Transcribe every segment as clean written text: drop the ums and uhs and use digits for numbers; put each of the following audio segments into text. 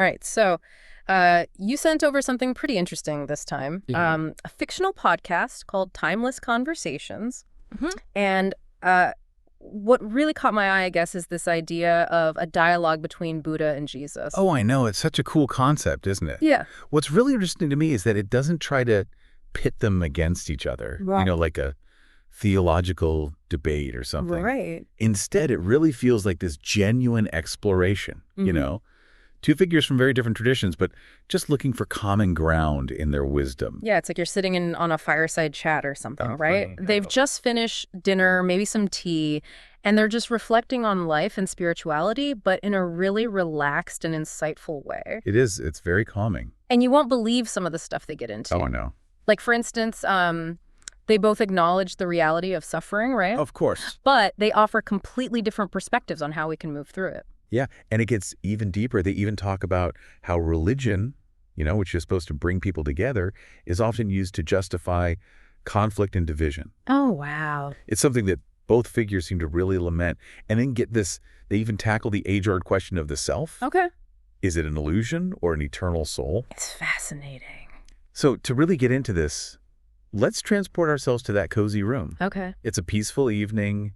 All right, so you sent over something pretty interesting this time. A fictional podcast called Timeless Conversations. And what really caught my eye, I guess, is this idea of a dialogue between Buddha and Jesus. Oh, I know. It's such a cool concept, isn't it? Yeah. What's really interesting to me is that it doesn't try to pit them against each other, Right. like a theological debate or something. Right. Instead, it really feels like this genuine exploration, Two figures from very different traditions, but just looking for common ground in their wisdom. Yeah, it's like you're sitting on a fireside chat or something, right? Right. They've just finished dinner, maybe some tea, and they're just reflecting on life and spirituality, but in a really relaxed and insightful way. It is. It's very calming. And you won't believe some of the stuff they get into. Oh, I know. Like, for instance, they both acknowledge the reality of suffering, right? Of course. But they offer completely different perspectives on how we can move through it. Yeah, and it gets even deeper. They even talk about how religion, which is supposed to bring people together, is often used to justify conflict and division. Oh, wow. It's something that both figures seem to really lament. And then get this, they even tackle the age-old question of the self. Okay. Is it an illusion or an eternal soul? It's fascinating. So to really get into this, let's transport ourselves to that cozy room. Okay. It's a peaceful evening,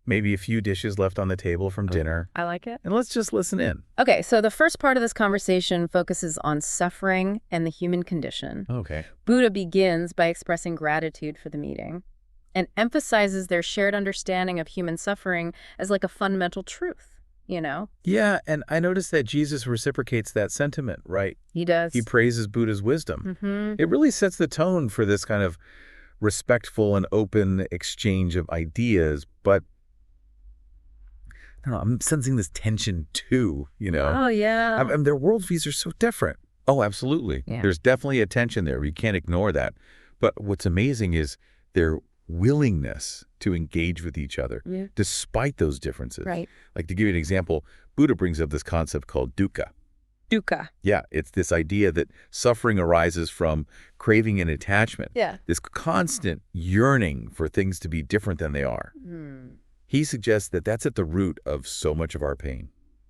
maybe a few dishes left on the table from dinner. I like it. And let's just listen in. Okay, so the first part of this conversation focuses on suffering and the human condition. Okay. Buddha begins by expressing gratitude for the meeting and emphasizes their shared understanding of human suffering as like a fundamental truth, Yeah, and I noticed that Jesus reciprocates that sentiment, right? He does. He praises Buddha's wisdom. It really sets the tone for this kind of respectful and open exchange of ideas, but I don't know, I'm sensing this tension too, Oh, yeah. Their worldviews are so different. Oh, absolutely. Yeah. There's definitely a tension there. We can't ignore that. But what's amazing is their willingness to engage with each other despite those differences. Right. Like, to give you an example, Buddha brings up this concept called dukkha. Dukkha. Yeah, it's this idea that suffering arises from craving and attachment. Yeah. This constant yearning for things to be different than they are. He suggests that that's at the root of so much of our pain.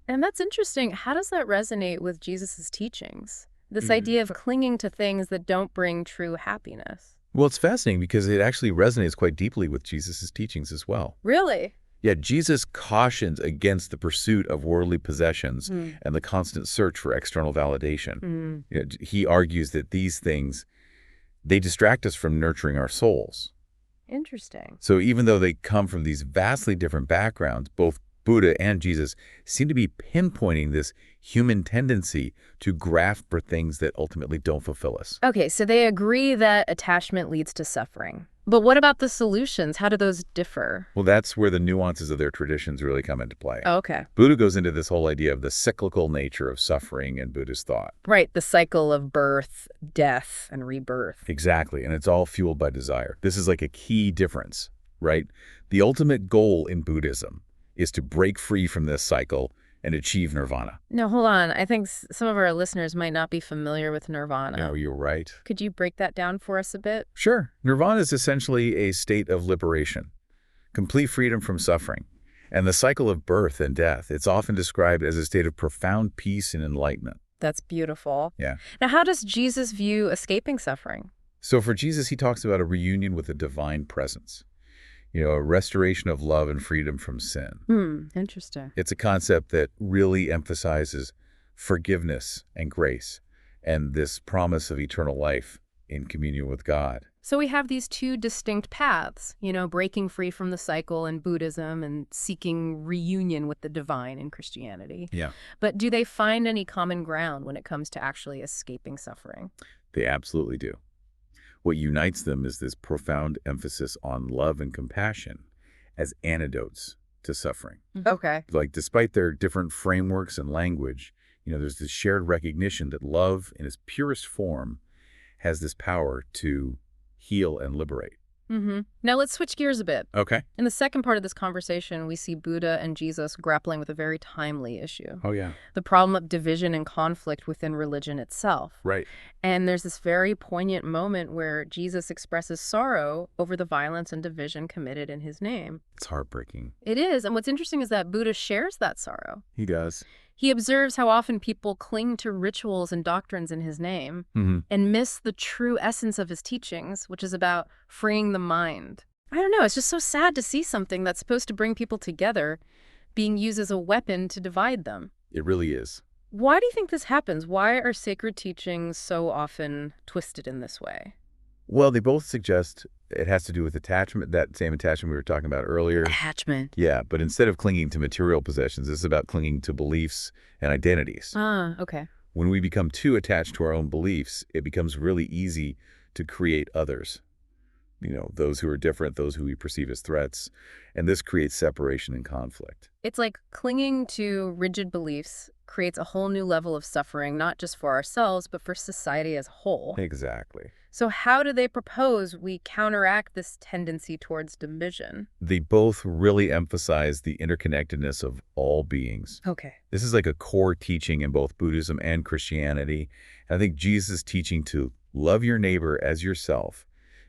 And that's interesting. How does that resonate with Jesus's teachings? This idea of clinging to things that don't bring true happiness. Well, it's fascinating because it actually resonates quite deeply with Jesus's teachings as well. Really? Yeah, Jesus cautions against the pursuit of worldly possessions and the constant search for external validation. He argues that these things, they distract us from nurturing our souls. Interesting. So even though they come from these vastly different backgrounds, both Buddha and Jesus seem to be pinpointing this human tendency to grasp for things that ultimately don't fulfill us. Okay, so they agree that attachment leads to suffering. But what about the solutions? How do those differ? Well, that's where the nuances of their traditions really come into play. Oh, okay. Buddha goes into this whole idea of the cyclical nature of suffering in Buddhist thought. Right, the cycle of birth, death, and rebirth. Exactly, and it's all fueled by desire. This is like a key difference, right? The ultimate goal in Buddhism is to break free from this cycle and achieve nirvana. Now, hold on. I think some of our listeners might not be familiar with nirvana. No, you're right. Could you break that down for us a bit? Sure. Nirvana is essentially a state of liberation, complete freedom from suffering, and the cycle of birth and death. It's often described as a state of profound peace and enlightenment. That's beautiful. Yeah. Now, how does Jesus view escaping suffering? So for Jesus, he talks about a reunion with the divine presence. A restoration of love and freedom from sin. Interesting. It's a concept that really emphasizes forgiveness and grace and this promise of eternal life in communion with God. So we have these two distinct paths, breaking free from the cycle in Buddhism and seeking reunion with the divine in Christianity. Yeah. But do they find any common ground when it comes to actually escaping suffering? They absolutely do. What unites them is this profound emphasis on love and compassion as antidotes to suffering. Okay. Like, despite their different frameworks and language, there's this shared recognition that love in its purest form has this power to heal and liberate. Now let's switch gears a bit. Okay. In the second part of this conversation, we see Buddha and Jesus grappling with a very timely issue. Oh, yeah. The problem of division and conflict within religion itself. Right. And there's this very poignant moment where Jesus expresses sorrow over the violence and division committed in his name. It's heartbreaking. It is. And what's interesting is that Buddha shares that sorrow. He does. He observes how often people cling to rituals and doctrines in his name and miss the true essence of his teachings, which is about freeing the mind. I don't know, it's just so sad to see something that's supposed to bring people together being used as a weapon to divide them. It really is. Why do you think this happens? Why are sacred teachings so often twisted in this way? Well, they both suggest it has to do with attachment, that same attachment we were talking about earlier. Attachment. Yeah, but instead of clinging to material possessions, this is about clinging to beliefs and identities. Ah, okay. When we become too attached to our own beliefs, it becomes really easy to create others. Those who are different, those who we perceive as threats. And this creates separation and conflict. It's like clinging to rigid beliefs creates a whole new level of suffering, not just for ourselves, but for society as a whole. Exactly. So how do they propose we counteract this tendency towards division? They both really emphasize the interconnectedness of all beings. Okay. This is like a core teaching in both Buddhism and Christianity. And I think Jesus' teaching to love your neighbor as yourself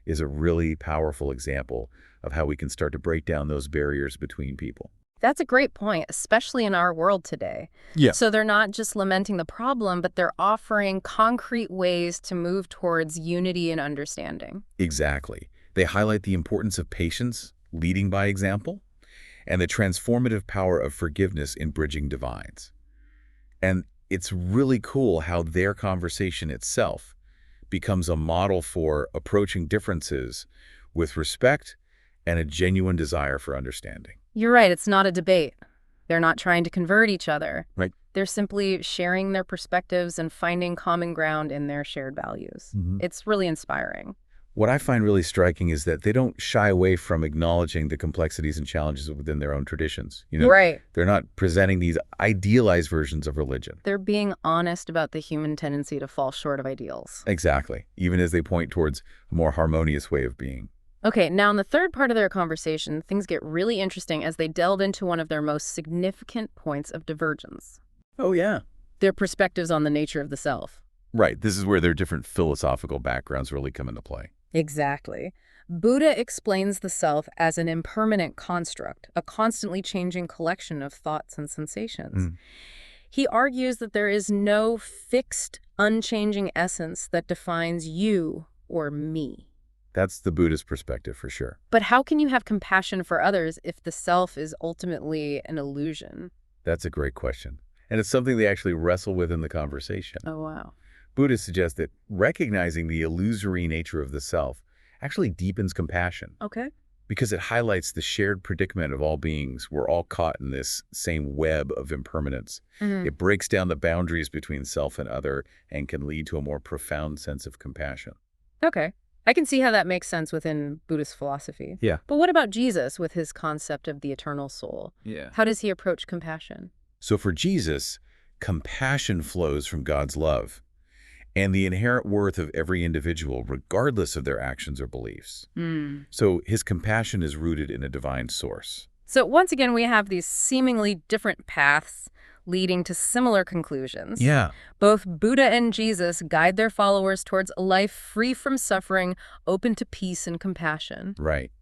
is a really powerful example of how we can start to break down those barriers between people. That's a great point, especially in our world today. Yeah. So they're not just lamenting the problem, but they're offering concrete ways to move towards unity and understanding. Exactly. They highlight the importance of patience, leading by example, and the transformative power of forgiveness in bridging divides. And it's really cool how their conversation itself becomes a model for approaching differences with respect and a genuine desire for understanding. You're right, it's not a debate. They're not trying to convert each other. Right. They're simply sharing their perspectives and finding common ground in their shared values. It's really inspiring. What I find really striking is that they don't shy away from acknowledging the complexities and challenges within their own traditions. Right. They're not presenting these idealized versions of religion. They're being honest about the human tendency to fall short of ideals. Exactly, even as they point towards a more harmonious way of being. Okay, now in the third part of their conversation, things get really interesting as they delve into one of their most significant points of divergence. Oh, yeah. Their perspectives on the nature of the self. Right. This is where their different philosophical backgrounds really come into play. Exactly. Buddha explains the self as an impermanent construct, a constantly changing collection of thoughts and sensations. He argues that there is no fixed, unchanging essence that defines you or me. That's the Buddhist perspective for sure. But how can you have compassion for others if the self is ultimately an illusion? That's a great question. And it's something they actually wrestle with in the conversation. Oh, wow. Buddhists suggest that recognizing the illusory nature of the self actually deepens compassion. Okay. Because it highlights the shared predicament of all beings. We're all caught in this same web of impermanence. It breaks down the boundaries between self and other and can lead to a more profound sense of compassion. Okay. I can see how that makes sense within Buddhist philosophy. Yeah. But what about Jesus with his concept of the eternal soul? Yeah. How does he approach compassion? So for Jesus, compassion flows from God's love and the inherent worth of every individual, regardless of their actions or beliefs. So his compassion is rooted in a divine source. So once again, we have these seemingly different paths leading to similar conclusions. Yeah. Both Buddha and Jesus guide their followers towards a life free from suffering, open to peace and compassion. Right.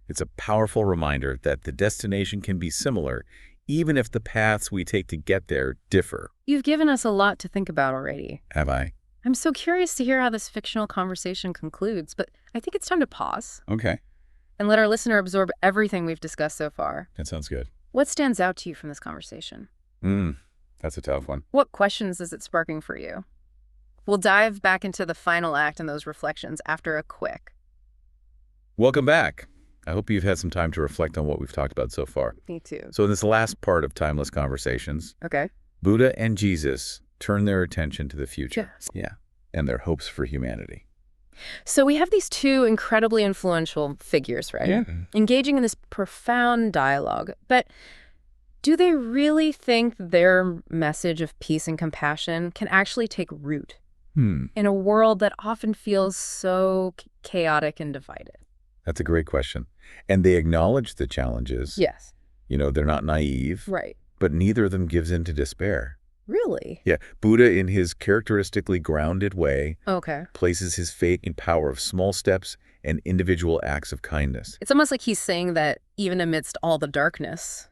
It's a powerful reminder that the destination can be similar, even if the paths we take to get there differ. You've given us a lot to think about already. Have I? I'm so curious to hear how this fictional conversation concludes, but I think it's time to pause Okay. and let our listener absorb everything we've discussed so far. That sounds good. What stands out to you from this conversation? That's a tough one. What questions is it sparking for you? We'll dive back into the final act and those reflections after a quick. Welcome back. I hope you've had some time to reflect on what we've talked about so far. Me too. So in this last part of Timeless Conversations, Okay. Buddha and Jesus turn their attention to the future. Yes. Yeah. And their hopes for humanity. So we have these two incredibly influential figures, right? Yeah. Engaging in this profound dialogue. But do they really think their message of peace and compassion can actually take root in a world that often feels so chaotic and divided? That's a great question. And they acknowledge the challenges. Yes. They're not naive. Right. But neither of them gives in to despair. Really? Yeah. Buddha, in his characteristically grounded way, Okay. places his faith in power of small steps and individual acts of kindness. It's almost like he's saying that even amidst all the darkness,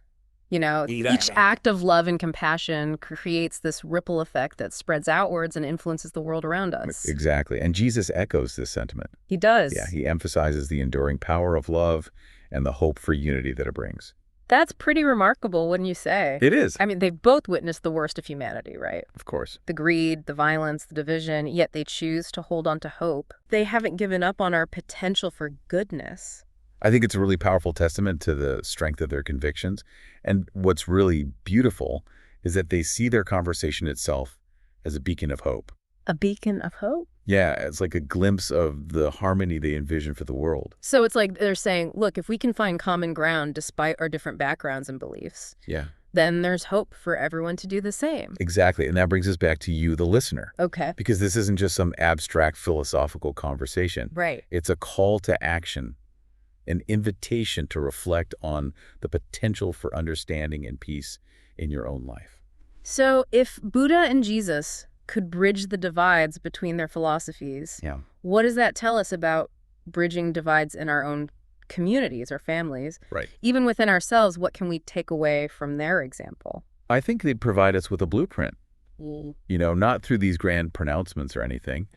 Each act of love and compassion creates this ripple effect that spreads outwards and influences the world around us. Exactly. And Jesus echoes this sentiment. He does. Yeah, he emphasizes the enduring power of love and the hope for unity that it brings. That's pretty remarkable, wouldn't you say? It is. I mean, they've both witnessed the worst of humanity, right? Of course. The greed, the violence, the division, yet they choose to hold on to hope. They haven't given up on our potential for goodness. I think it's a really powerful testament to the strength of their convictions. And what's really beautiful is that they see their conversation itself as a beacon of hope. A beacon of hope? Yeah, it's like a glimpse of the harmony they envision for the world. So it's like they're saying, look, if we can find common ground despite our different backgrounds and beliefs, then there's hope for everyone to do the same. Exactly. And that brings us back to you, the listener. Okay. Because this isn't just some abstract philosophical conversation. Right. It's a call to action, an invitation to reflect on the potential for understanding and peace in your own life. So if Buddha and Jesus could bridge the divides between their philosophies, what does that tell us about bridging divides in our own communities or families? Right. Even within ourselves, what can we take away from their example? I think they'd provide us with a blueprint. Not through these grand pronouncements or anything,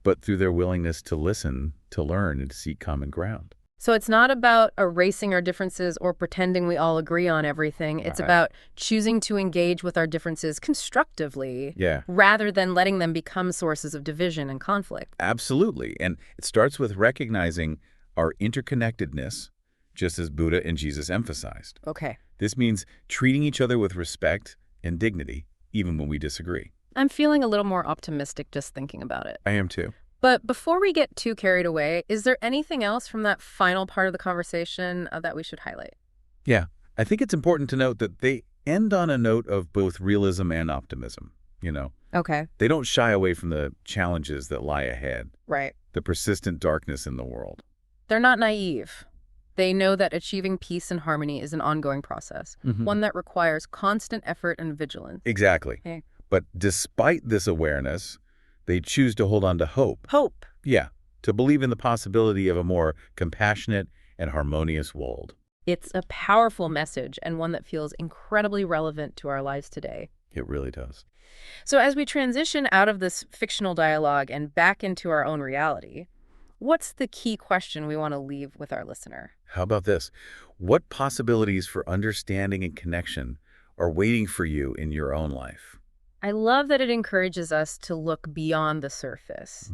but through their willingness to listen, to learn, and to seek common ground. So it's not about erasing our differences or pretending we all agree on everything. It's about choosing to engage with our differences constructively rather than letting them become sources of division and conflict. Absolutely. And it starts with recognizing our interconnectedness, just as Buddha and Jesus emphasized. Okay. This means treating each other with respect and dignity, even when we disagree. I'm feeling a little more optimistic just thinking about it. I am too. But before we get too carried away, is there anything else from that final part of the conversation that we should highlight? Yeah, I think it's important to note that they end on a note of both realism and optimism, Okay. They don't shy away from the challenges that lie ahead. Right. The persistent darkness in the world. They're not naive. They know that achieving peace and harmony is an ongoing process, one that requires constant effort and vigilance. Exactly. Okay. But despite this awareness, they choose to hold on to hope. Hope. Yeah, to believe in the possibility of a more compassionate and harmonious world. It's a powerful message and one that feels incredibly relevant to our lives today. It really does. So as we transition out of this fictional dialogue and back into our own reality, what's the key question we want to leave with our listener? How about this? What possibilities for understanding and connection are waiting for you in your own life? I love that it encourages us to look beyond the surface,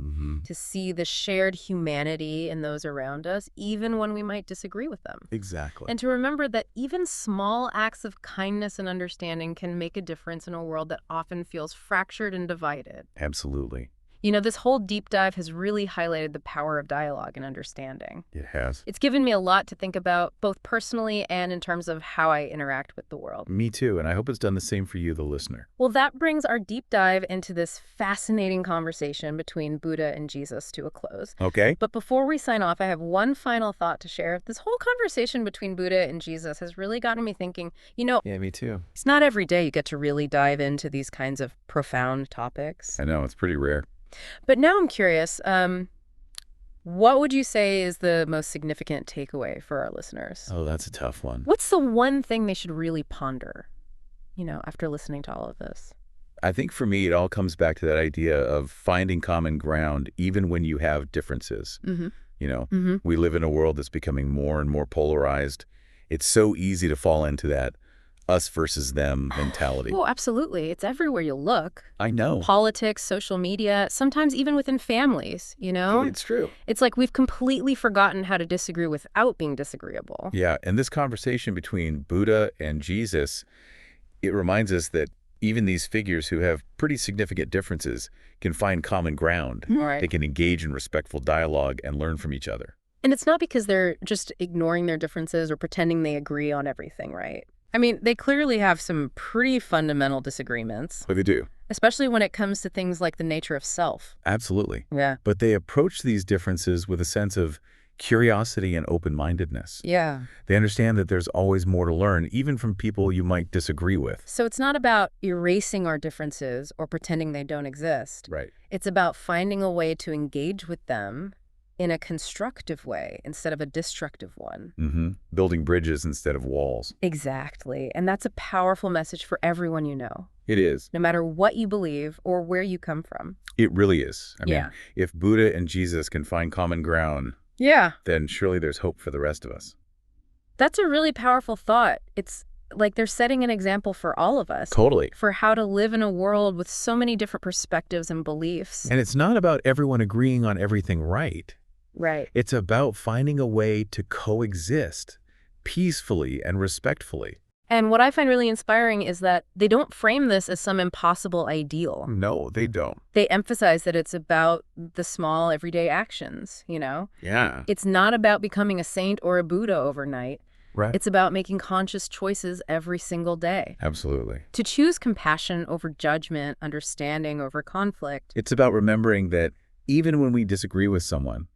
to see the shared humanity in those around us, even when we might disagree with them. Exactly. And to remember that even small acts of kindness and understanding can make a difference in a world that often feels fractured and divided. Absolutely. This whole deep dive has really highlighted the power of dialogue and understanding. It has. It's given me a lot to think about, both personally and in terms of how I interact with the world. Me too, and I hope it's done the same for you, the listener. Well, that brings our deep dive into this fascinating conversation between Buddha and Jesus to a close. Okay. But before we sign off, I have one final thought to share. This whole conversation between Buddha and Jesus has really gotten me thinking, Yeah, me too. It's not every day you get to really dive into these kinds of profound topics. I know, it's pretty rare. But now I'm curious, what would you say is the most significant takeaway for our listeners? Oh, that's a tough one. What's the one thing they should really ponder, after listening to all of this? I think for me, it all comes back to that idea of finding common ground, even when you have differences. We live in a world that's becoming more and more polarized. It's so easy to fall into that us versus them mentality. Oh, absolutely. It's everywhere you look. I know. Politics, social media, sometimes even within families, It's true. It's like we've completely forgotten how to disagree without being disagreeable. Yeah, and this conversation between Buddha and Jesus, it reminds us that even these figures who have pretty significant differences can find common ground. Right. They can engage in respectful dialogue and learn from each other. And it's not because they're just ignoring their differences or pretending they agree on everything, right? I mean, they clearly have some pretty fundamental disagreements. But they do. Especially when it comes to things like the nature of self. Absolutely. Yeah. But they approach these differences with a sense of curiosity and open-mindedness. Yeah. They understand that there's always more to learn, even from people you might disagree with. So it's not about erasing our differences or pretending they don't exist. Right. It's about finding a way to engage with them in a constructive way instead of a destructive one. Building bridges instead of walls. Exactly. And that's a powerful message for everyone you know. It is. No matter what you believe or where you come from. It really is. I mean, if Buddha and Jesus can find common ground, then surely there's hope for the rest of us. That's a really powerful thought. It's like they're setting an example for all of us. Totally. For how to live in a world with so many different perspectives and beliefs. And it's not about everyone agreeing on everything right. Right. It's about finding a way to coexist peacefully and respectfully. And what I find really inspiring is that they don't frame this as some impossible ideal. No, they don't. They emphasize that it's about the small everyday actions, you know? Yeah. It's not about becoming a saint or a Buddha overnight. Right. It's about making conscious choices every single day. Absolutely. To choose compassion over judgment, understanding over conflict. It's about remembering that even when we disagree with someone,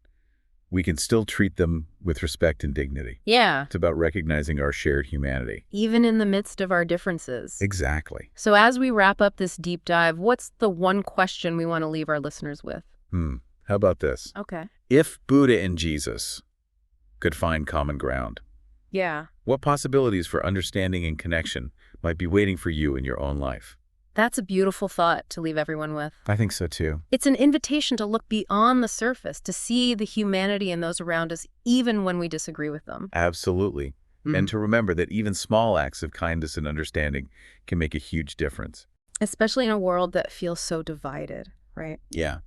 we can still treat them with respect and dignity. Yeah. It's about recognizing our shared humanity. Even in the midst of our differences. Exactly. So as we wrap up this deep dive, what's the one question we want to leave our listeners with? How about this? Okay. If Buddha and Jesus could find common ground, what possibilities for understanding and connection might be waiting for you in your own life? That's a beautiful thought to leave everyone with. I think so too. It's an invitation to look beyond the surface, to see the humanity in those around us, even when we disagree with them. Absolutely. And to remember that even small acts of kindness and understanding can make a huge difference. Especially in a world that feels so divided, right? Yeah.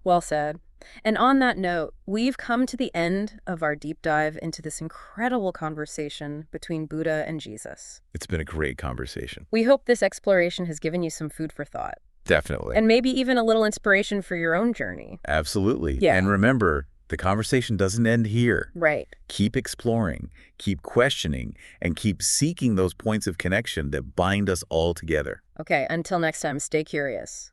Well said. And on that note, we've come to the end of our deep dive into this incredible conversation between Buddha and Jesus. It's been a great conversation. We hope this exploration has given you some food for thought. Definitely. And maybe even a little inspiration for your own journey. Absolutely. Yeah. And remember, the conversation doesn't end here. Right. Keep exploring, keep questioning, and keep seeking those points of connection that bind us all together. Okay, until next time, stay curious.